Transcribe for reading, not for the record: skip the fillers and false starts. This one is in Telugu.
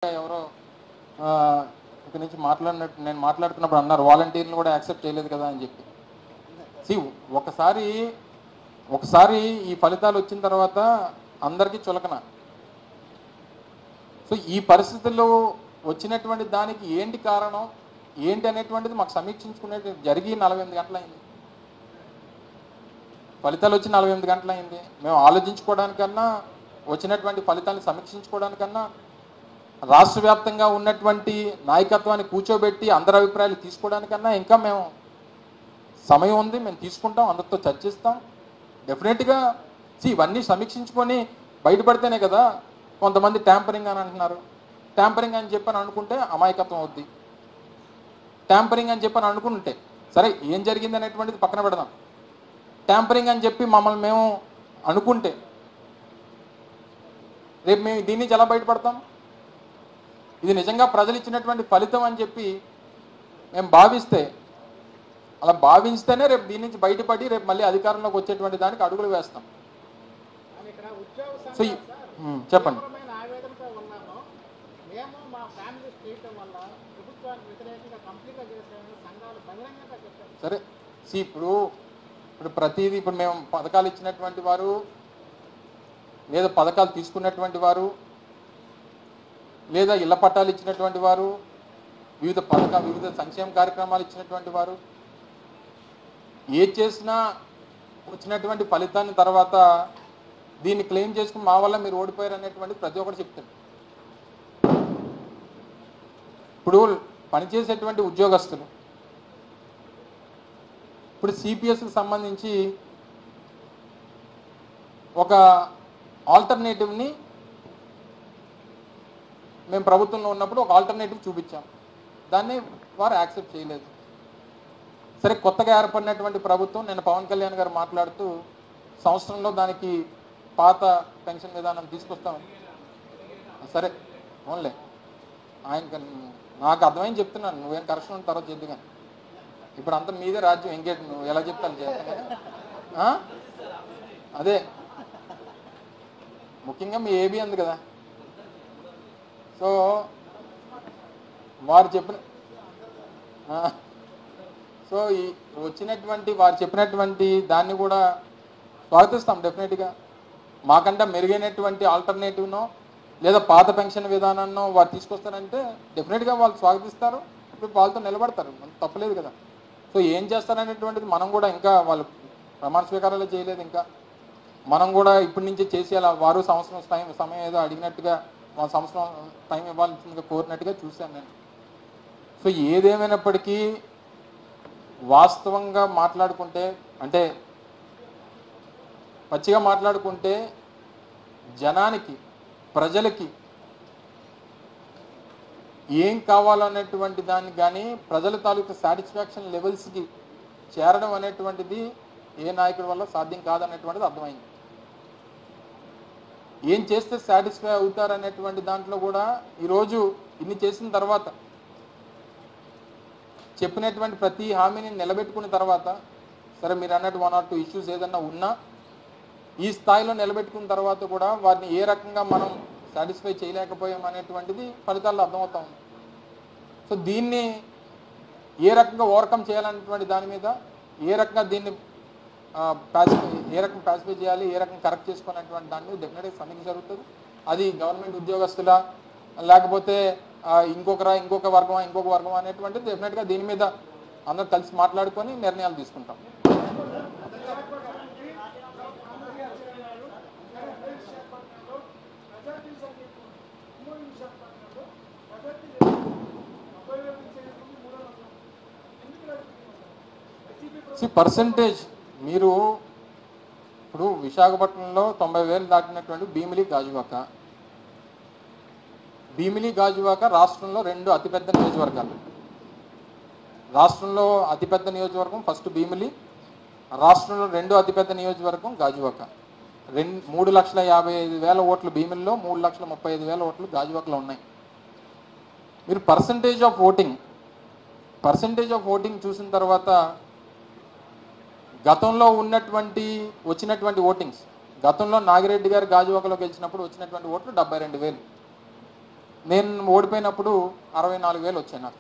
ఎవరో ఇక్కడ నుంచి మాట్లాడినట్టు నేను మాట్లాడుతున్నప్పుడు అన్నారు వాలంటీర్లు కూడా యాక్సెప్ట్ చేయలేదు కదా అని చెప్పి. ఒకసారి ఈ ఫలితాలు వచ్చిన తర్వాత అందరికీ చులకన. సో ఈ పరిస్థితుల్లో వచ్చినటువంటి దానికి ఏంటి కారణం ఏంటి అనేటువంటిది మాకు సమీక్షించుకునే జరిగి 48 గంటలైంది. ఫలితాలు వచ్చి 48 గంటలైంది. మేము ఆలోచించుకోవడానికన్నా వచ్చినటువంటి ఫలితాలను సమీక్షించుకోవడానికన్నా రాష్ట్ర వ్యాప్తంగా ఉన్నటువంటి నాయకత్వాన్ని కూర్చోబెట్టి అందరి అభిప్రాయాలు తీసుకోవడానికన్నా ఇంకా మేము సమయం ఉంది. మేము తీసుకుంటాం, అందరితో చర్చిస్తాం. డెఫినెట్గా ఇవన్నీ సమీక్షించుకొని బయటపడితేనే కదా. కొంతమంది ట్యాంపరింగ్ అని అంటున్నారు. ట్యాంపరింగ్ అని చెప్పని అనుకుంటే అమాయకత్వం అవుద్ది. ట్యాంపరింగ్ అని చెప్పని అనుకుంటే సరే ఏం జరిగింది అనేటువంటిది పక్కన పెడదాం. ట్యాంపరింగ్ అని చెప్పి మమ్మల్ని మేము అనుకుంటే రేపు మేము దీని నుంచి ఎలా బయటపడతాం? ఇది నిజంగా ప్రజలు ఇచ్చినటువంటి ఫలితం అని చెప్పి మేము భావిస్తే, అలా భావిస్తేనే రేపు దీని నుంచి బయటపడి రేపు మళ్ళీ అధికారంలోకి వచ్చేటువంటి దానికి అడుగులు వేస్తాం. సో చెప్పండి. సరే ఇప్పుడు ప్రతిదీ ఇప్పుడు మేము పథకాలు ఇచ్చినటువంటి వారు లేదా పథకాలు తీసుకున్నటువంటి వారు లేదా ఇళ్ల పట్టాలు ఇచ్చినటువంటి వారు వివిధ సంక్షేమ కార్యక్రమాలు ఇచ్చినటువంటి వారు ఏది చేసినా వచ్చినటువంటి ఫలితాన్ని తర్వాత దీన్ని క్లెయిమ్ చేసుకుని మా వల్ల మీరు ఓడిపోయారు అనేటువంటిది ప్రతి ఒక్కరు చెప్తాడు. ఇప్పుడు పనిచేసేటువంటి ఉద్యోగస్తులు ఇప్పుడు సిపిఎస్కి సంబంధించి ఒక ఆల్టర్నేటివ్ని మేము ప్రభుత్వంలో ఉన్నప్పుడు ఒక ఆల్టర్నేటివ్ చూపించాం. దాన్ని వారు యాక్సెప్ట్ చేయలేదు. సరే కొత్తగా ఏర్పడినటువంటి ప్రభుత్వం నిన్న పవన్ కళ్యాణ్ గారు మాట్లాడుతూ సంవత్సరంలో దానికి పాత పెన్షన్ విధానం తీసుకొస్తామని. సరే ఓన్లే ఆయన నాకు అర్థమైంది చెప్తున్నాను. నువ్వేం కరెక్షన్ ఉన్న తర్వాత చెద్దు కానీ ఇప్పుడు అంతా మీదే రాజ్యం. ఎంగేట్ నువ్వు ఎలా చెప్తాను చేస్తాను. అదే ముఖ్యంగా మీ ఏబీ అంది కదా. సో వారు చెప్పిన వారు చెప్పినటువంటి దాన్ని కూడా స్వాగతిస్తాం. డెఫినెట్గా మాకంటే మెరుగైనటువంటి ఆల్టర్నేటివ్నో లేదా పాత పెన్షన్ విధానాన్నో వారు తీసుకొస్తారంటే డెఫినెట్గా వాళ్ళు స్వాగతిస్తారు. ఇప్పుడు వాళ్ళతో నిలబడతారు, తప్పలేదు కదా. సో ఏం చేస్తారనేటువంటిది మనం కూడా ఇంకా వాళ్ళు ప్రమాణ స్వీకారాలు చేయలేదు. ఇంకా మనం కూడా ఇప్పటి నుంచే చేసేయాలి. వారు సంవత్సరం సమయం ఏదో అడిగినట్టుగా వాళ్ళ సంవత్సరం టైం ఇవ్వాల్సిందిగా కోరినట్టుగా చూశాను నేను. సో ఏదేమైనప్పటికీ వాస్తవంగా మాట్లాడుకుంటే అంటే పచ్చిగా మాట్లాడుకుంటే జనానికి ప్రజలకి ఏం కావాలనేటువంటి దాన్ని కానీ ప్రజల తాలూకు సాటిస్ఫాక్షన్ లెవెల్స్కి చేరడం అనేటువంటిది ఏ నాయకుడి వల్ల సాధ్యం కాదనేటువంటిది అర్థమైంది. ఏం చేస్తే సాటిస్ఫై అవుతారనేటువంటి దాంట్లో కూడా ఈరోజు ఇన్ని చేసిన తర్వాత చెప్పినటువంటి ప్రతి హామీని నిలబెట్టుకున్న తర్వాత సరే మీరు అన్నట్టు 1 or 2 ఇష్యూస్ ఏదన్నా ఉన్నా ఈ స్థాయిలో నిలబెట్టుకున్న తర్వాత కూడా వారిని ఏ రకంగా మనం సాటిస్ఫై చేయలేకపోయాం అనేటువంటిది ఫలితాల్లో అర్థమవుతా ఉంది. సో దీన్ని ఏ రకంగా ఓవర్కమ్ చేయాలనేటువంటి దాని మీద ఏ రకంగా దీన్ని పాసిఫై చేయాలి, ఏ రకంగా కరెక్ట్ చేసుకోవాలనేటువంటి దాని మీద డెఫినెట్గా సమీక్ష జరుగుతుంది. అది గవర్నమెంట్ ఉద్యోగస్తుల లేకపోతే ఇంకొక వర్గం అనేటువంటిది డెఫినెట్గా దీని మీద అందరూ కలిసి మాట్లాడుకొని నిర్ణయాలు తీసుకుంటాం. పర్సంటేజ్ మీరు ఇప్పుడు విశాఖపట్నంలో 90,000 దాటినటువంటి భీమిలి గాజువాక రాష్ట్రంలో 2 అతిపెద్ద నియోజకవర్గాలు. రాష్ట్రంలో అతిపెద్ద నియోజకవర్గం ఫస్ట్ భీమిలి, రాష్ట్రంలో 2వ అతిపెద్ద నియోజకవర్గం గాజువాక. 3,55,000 ఓట్లు భీమిలిలో, 3,35,000 ఓట్లు గాజువాకలో ఉన్నాయి. మీరు పర్సంటేజ్ ఆఫ్ ఓటింగ్ చూసిన తర్వాత గతంలో వచ్చినటువంటి ఓటింగ్స్, గతంలో నాగిరెడ్డి గారు గాజువాకలో గెలిచినప్పుడు వచ్చినటువంటి ఓట్లు 72,000. నేను ఓడిపోయినప్పుడు 64,000 వచ్చాయి నాకు.